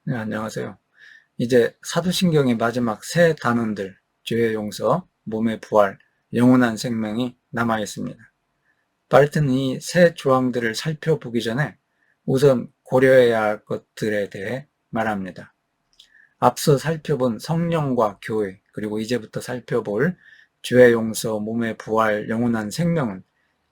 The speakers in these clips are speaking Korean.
네, 안녕하세요. 이제 사도신경의 마지막 세 단원들, 죄의 용서, 몸의 부활, 영원한 생명이 남아 있습니다. 바르트는 이 세 조항들을 살펴보기 전에 우선 고려해야 할 것들에 대해 말합니다. 앞서 살펴본 성령과 교회, 그리고 이제부터 살펴볼 죄의 용서, 몸의 부활, 영원한 생명은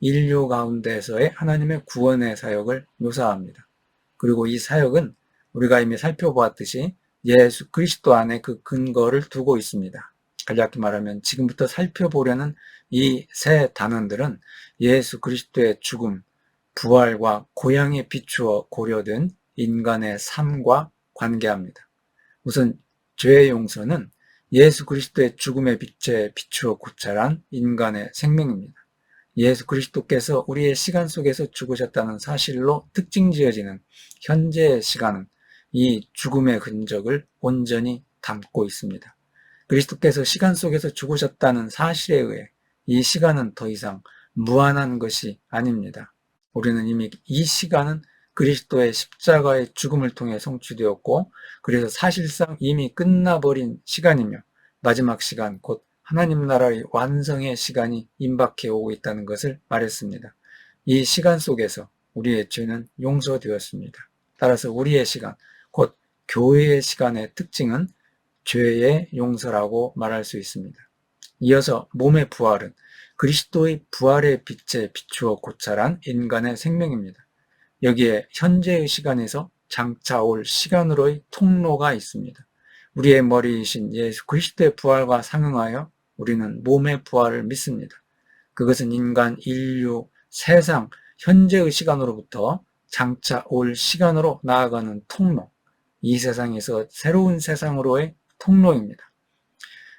인류 가운데서의 하나님의 구원의 사역을 묘사합니다. 그리고 이 사역은 우리가 이미 살펴보았듯이 예수 그리스도 안에 그 근거를 두고 있습니다. 간략히 말하면 지금부터 살펴보려는 이 세 단원들은 예수 그리스도의 죽음, 부활과 고향에 비추어 고려된 인간의 삶과 관계합니다. 우선 죄의 용서는 예수 그리스도의 죽음의 빛에 비추어 고찰한 인간의 생명입니다. 예수 그리스도께서 우리의 시간 속에서 죽으셨다는 사실로 특징지어지는 현재의 시간은 이 죽음의 흔적을 온전히 담고 있습니다. 그리스도께서 시간 속에서 죽으셨다는 사실에 의해 이 시간은 더 이상 무한한 것이 아닙니다. 우리는 이미 이 시간은 그리스도의 십자가의 죽음을 통해 성취되었고, 그래서 사실상 이미 끝나버린 시간이며 마지막 시간, 곧 하나님 나라의 완성의 시간이 임박해 오고 있다는 것을 말했습니다. 이 시간 속에서 우리의 죄는 용서되었습니다. 따라서 우리의 시간, 곧 교회의 시간의 특징은 죄의 용서라고 말할 수 있습니다. 이어서 몸의 부활은 그리스도의 부활의 빛에 비추어 고찰한 인간의 생명입니다. 여기에 현재의 시간에서 장차 올 시간으로의 통로가 있습니다. 우리의 머리이신 예수 그리스도의 부활과 상응하여 우리는 몸의 부활을 믿습니다. 그것은 인간, 인류, 세상, 현재의 시간으로부터 장차 올 시간으로 나아가는 통로, 이 세상에서 새로운 세상으로의 통로입니다.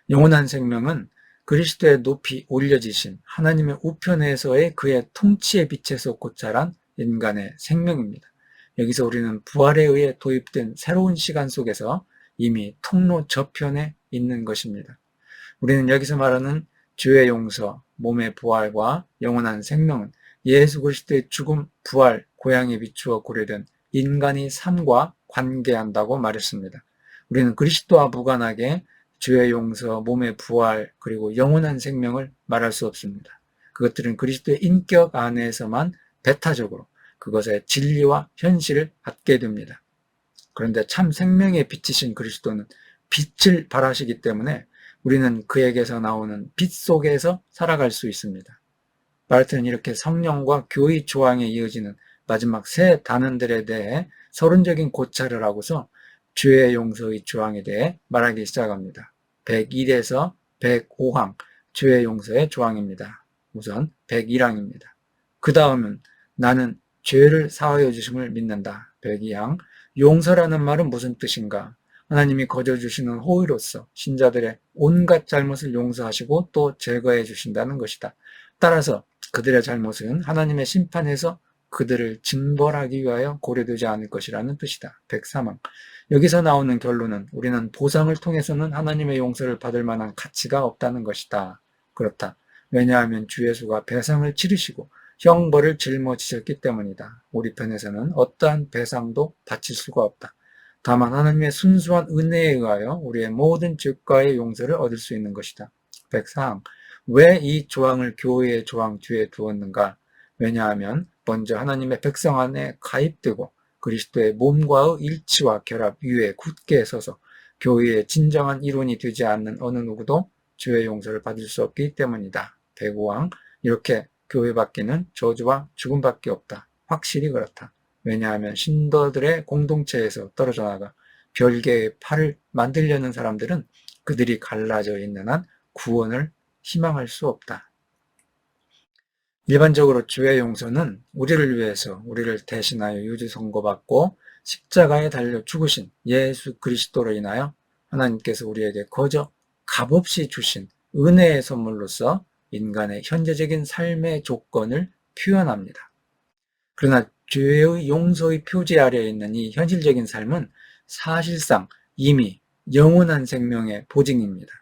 영원한 생명은 그리스도의 높이 올려지신 하나님의 우편에서의 그의 통치의 빛에서 고찰한 인간의 생명입니다. 여기서 우리는 부활에 의해 도입된 새로운 시간 속에서 이미 통로 저편에 있는 것입니다. 우리는 여기서 말하는 죄의 용서, 몸의 부활과 영원한 생명은 예수 그리스도의 죽음, 부활, 고향에 비추어 고려된 인간의 삶과 관계한다고 말했습니다. 우리는 그리스도와 무관하게 죄의 용서, 몸의 부활, 그리고 영원한 생명을 말할 수 없습니다. 그것들은 그리스도의 인격 안에서만 배타적으로 그것의 진리와 현실을 갖게 됩니다. 그런데 참 생명의 빛이신 그리스도는 빛을 발하시기 때문에 우리는 그에게서 나오는 빛 속에서 살아갈 수 있습니다. 바르트는 이렇게 성령과 교의 조항에 이어지는 마지막 세 단원들에 대해 서론적인 고찰을 하고서 죄의 용서의 조항에 대해 말하기 시작합니다. 101에서 105항 죄의 용서의 조항입니다. 우선 101항입니다. 그 다음은 나는 죄를 사하여 주심을 믿는다. 102항 용서라는 말은 무슨 뜻인가? 하나님이 거저 주시는 호의로서 신자들의 온갖 잘못을 용서하시고 또 제거해 주신다는 것이다. 따라서 그들의 잘못은 하나님의 심판에서 그들을 징벌하기 위하여 고려되지 않을 것이라는 뜻이다. 103항 여기서 나오는 결론은 우리는 보상을 통해서는 하나님의 용서를 받을 만한 가치가 없다는 것이다. 그렇다. 왜냐하면 주 예수가 배상을 치르시고 형벌을 짊어지셨기 때문이다. 우리 편에서는 어떠한 배상도 바칠 수가 없다. 다만 하나님의 순수한 은혜에 의하여 우리의 모든 죄과의 용서를 얻을 수 있는 것이다. 104항 왜 이 조항을 교회의 조항 뒤에 두었는가? 왜냐하면 먼저 하나님의 백성 안에 가입되고 그리스도의 몸과의 일치와 결합 위에 굳게 서서 교회의 진정한 이론이 되지 않는 어느 누구도 죄의 용서를 받을 수 없기 때문이다. 105항 이렇게 교회 밖에는 저주와 죽음밖에 없다. 확실히 그렇다. 왜냐하면 신도들의 공동체에서 떨어져 나가 별개의 팔을 만들려는 사람들은 그들이 갈라져 있는 한 구원을 희망할 수 없다. 일반적으로 죄의 용서는 우리를 위해서 우리를 대신하여 유죄 선고받고 십자가에 달려 죽으신 예수 그리스도로 인하여 하나님께서 우리에게 거저 값없이 주신 은혜의 선물로서 인간의 현재적인 삶의 조건을 표현합니다. 그러나 죄의 용서의 표지 아래에 있는 이 현실적인 삶은 사실상 이미 영원한 생명의 보증입니다.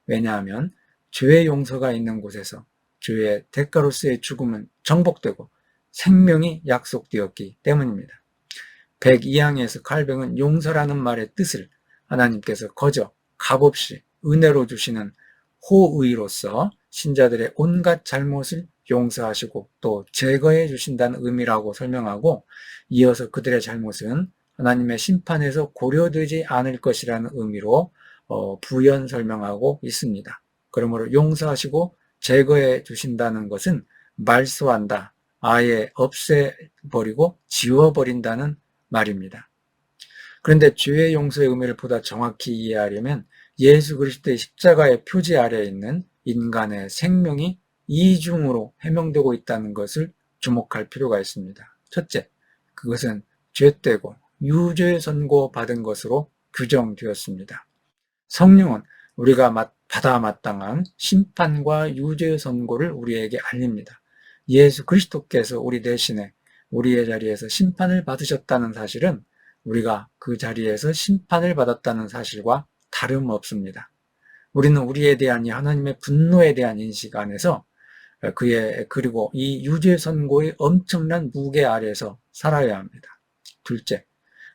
왜냐하면 죄의 용서가 있는 곳에서 죄의 대가로서의 죽음은 정복되고 생명이 약속되었기 때문입니다. 102항에서 칼뱅은 용서라는 말의 뜻을 하나님께서 거저 값없이 은혜로 주시는 호의로서 신자들의 온갖 잘못을 용서하시고 또 제거해 주신다는 의미라고 설명하고, 이어서 그들의 잘못은 하나님의 심판에서 고려되지 않을 것이라는 의미로 부연 설명하고 있습니다. 그러므로 용서하시고 제거해 주신다는 것은 말소한다, 아예 없애버리고 지워버린다는 말입니다. 그런데 죄의 용서의 의미를 보다 정확히 이해하려면 예수 그리스도의 십자가의 표지 아래에 있는 인간의 생명이 이중으로 해명되고 있다는 것을 주목할 필요가 있습니다. 첫째, 그것은 죄되고 유죄 선고받은 것으로 규정되었습니다. 성령은 우리가 받아 마땅한 심판과 유죄 선고를 우리에게 알립니다. 예수 그리스도께서 우리 대신에 우리의 자리에서 심판을 받으셨다는 사실은 우리가 그 자리에서 심판을 받았다는 사실과 다름없습니다. 우리는 우리에 대한 이 하나님의 분노에 대한 인식 안에서 그리고 이 유죄 선고의 엄청난 무게 아래에서 살아야 합니다. 둘째,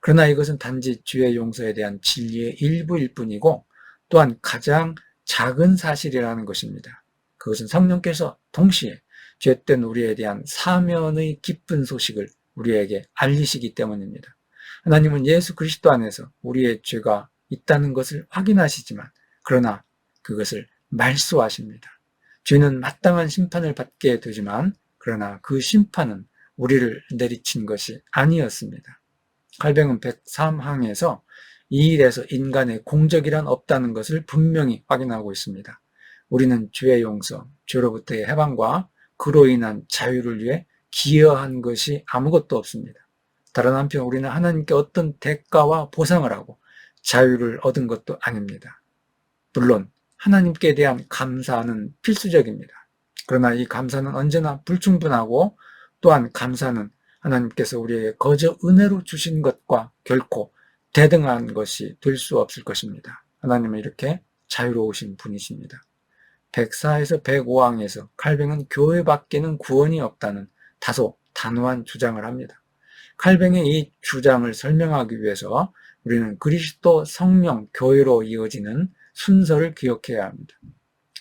그러나 이것은 단지 죄의 용서에 대한 진리의 일부일 뿐이고 또한 가장 작은 사실이라는 것입니다. 그것은 성령께서 동시에 죄된 우리에 대한 사면의 기쁜 소식을 우리에게 알리시기 때문입니다. 하나님은 예수 그리스도 안에서 우리의 죄가 있다는 것을 확인하시지만 그러나 그것을 말소하십니다. 죄는 마땅한 심판을 받게 되지만 그러나 그 심판은 우리를 내리친 것이 아니었습니다. 칼뱅은 103항에서 이 일에서 인간의 공적이란 없다는 것을 분명히 확인하고 있습니다. 우리는 죄의 용서, 죄로부터의 해방과 그로 인한 자유를 위해 기여한 것이 아무것도 없습니다. 다른 한편 우리는 하나님께 어떤 대가와 보상을 하고 자유를 얻은 것도 아닙니다. 물론 하나님께 대한 감사는 필수적입니다. 그러나 이 감사는 언제나 불충분하고 또한 감사는 하나님께서 우리에게 거저 은혜로 주신 것과 결코 대등한 것이 될 수 없을 것입니다. 하나님은 이렇게 자유로우신 분이십니다. 104에서 105항에서 칼뱅은 교회 밖에는 구원이 없다는 다소 단호한 주장을 합니다. 칼뱅의 이 주장을 설명하기 위해서 우리는 그리스도, 성령, 교회로 이어지는 순서를 기억해야 합니다.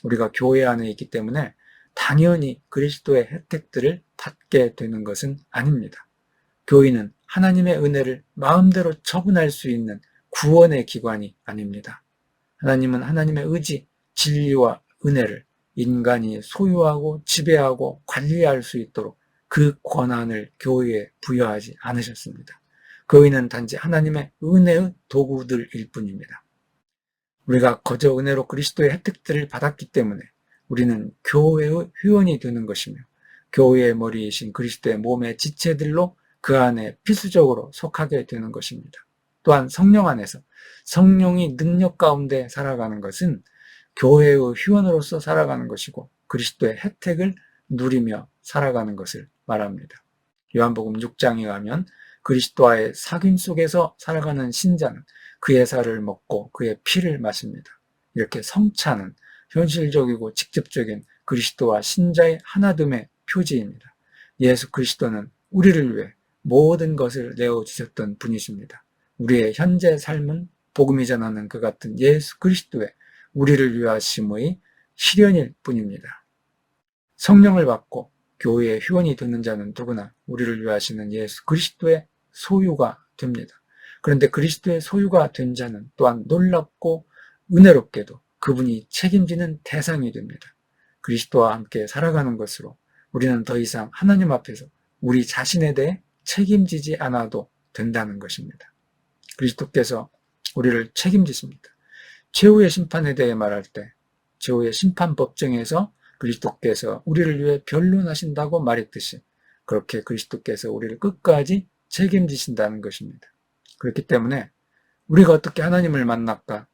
우리가 교회 안에 있기 때문에 당연히 그리스도의 혜택들을 받게 되는 것은 아닙니다. 교회는 하나님의 은혜를 마음대로 처분할 수 있는 구원의 기관이 아닙니다. 하나님은 하나님의 의지, 진리와 은혜를 인간이 소유하고 지배하고 관리할 수 있도록 그 권한을 교회에 부여하지 않으셨습니다. 교회는 단지 하나님의 은혜의 도구들일 뿐입니다. 우리가 거저 은혜로 그리스도의 혜택들을 받았기 때문에 우리는 교회의 회원이 되는 것이며 교회의 머리이신 그리스도의 몸의 지체들로 그 안에 필수적으로 속하게 되는 것입니다. 또한 성령 안에서 성령이 능력 가운데 살아가는 것은 교회의 회원으로서 살아가는 것이고 그리스도의 혜택을 누리며 살아가는 것을 말합니다. 요한복음 6장에 가면 그리스도와의 사귐 속에서 살아가는 신자는 그의 살을 먹고 그의 피를 마십니다. 이렇게 성찬은 현실적이고 직접적인 그리스도와 신자의 하나됨의 표지입니다. 예수 그리스도는 우리를 위해 모든 것을 내어주셨던 분이십니다. 우리의 현재 삶은 복음이 전하는 그 같은 예수 그리스도의 우리를 위하심의 실현일 뿐입니다. 성령을 받고 교회의 회원이 되는 자는 누구나 우리를 위하시는 예수 그리스도의 소유가 됩니다. 그런데 그리스도의 소유가 된 자는 또한 놀랍고 은혜롭게도 그분이 책임지는 대상이 됩니다. 그리스도와 함께 살아가는 것으로 우리는 더 이상 하나님 앞에서 우리 자신에 대해 책임지지 않아도 된다는 것입니다. 그리스도께서 우리를 책임지십니다. 최후의 심판에 대해 말할 때 최후의 심판법정에서 그리스도께서 우리를 위해 변론하신다고 말했듯이 그렇게 그리스도께서 우리를 끝까지 책임지신다는 것입니다. 그렇기 때문에 우리가 어떻게 하나님을 만날까?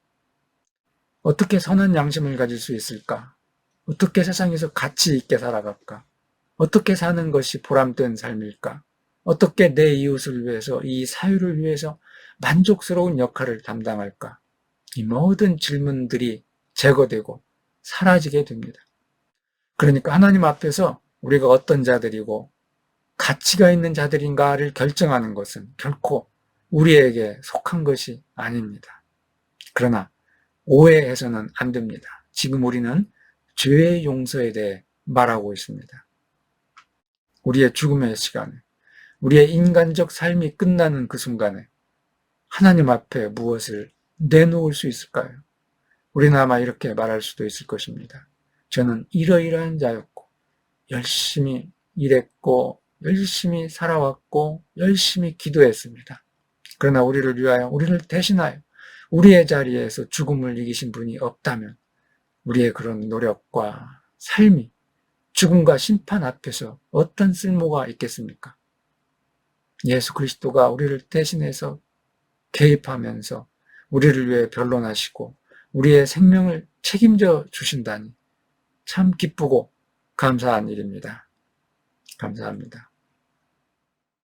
어떻게 선한 양심을 가질 수 있을까? 어떻게 세상에서 가치 있게 살아갈까? 어떻게 사는 것이 보람된 삶일까? 어떻게 내 이웃을 위해서, 이 사회를 위해서 만족스러운 역할을 담당할까? 이 모든 질문들이 제거되고 사라지게 됩니다. 그러니까 하나님 앞에서 우리가 어떤 자들이고 가치가 있는 자들인가를 결정하는 것은 결코 우리에게 속한 것이 아닙니다. 그러나 오해해서는 안 됩니다. 지금 우리는 죄의 용서에 대해 말하고 있습니다. 우리의 죽음의 시간에, 우리의 인간적 삶이 끝나는 그 순간에 하나님 앞에 무엇을 내놓을 수 있을까요? 우리는 아마 이렇게 말할 수도 있을 것입니다. 저는 이러이러한 자였고, 열심히 일했고, 열심히 살아왔고, 열심히 기도했습니다. 그러나 우리를 위하여, 우리를 대신하여 우리의 자리에서 죽음을 이기신 분이 없다면 우리의 그런 노력과 삶이 죽음과 심판 앞에서 어떤 쓸모가 있겠습니까? 예수 그리스도가 우리를 대신해서 개입하면서 우리를 위해 변론하시고 우리의 생명을 책임져 주신다니 참 기쁘고 감사한 일입니다. 감사합니다.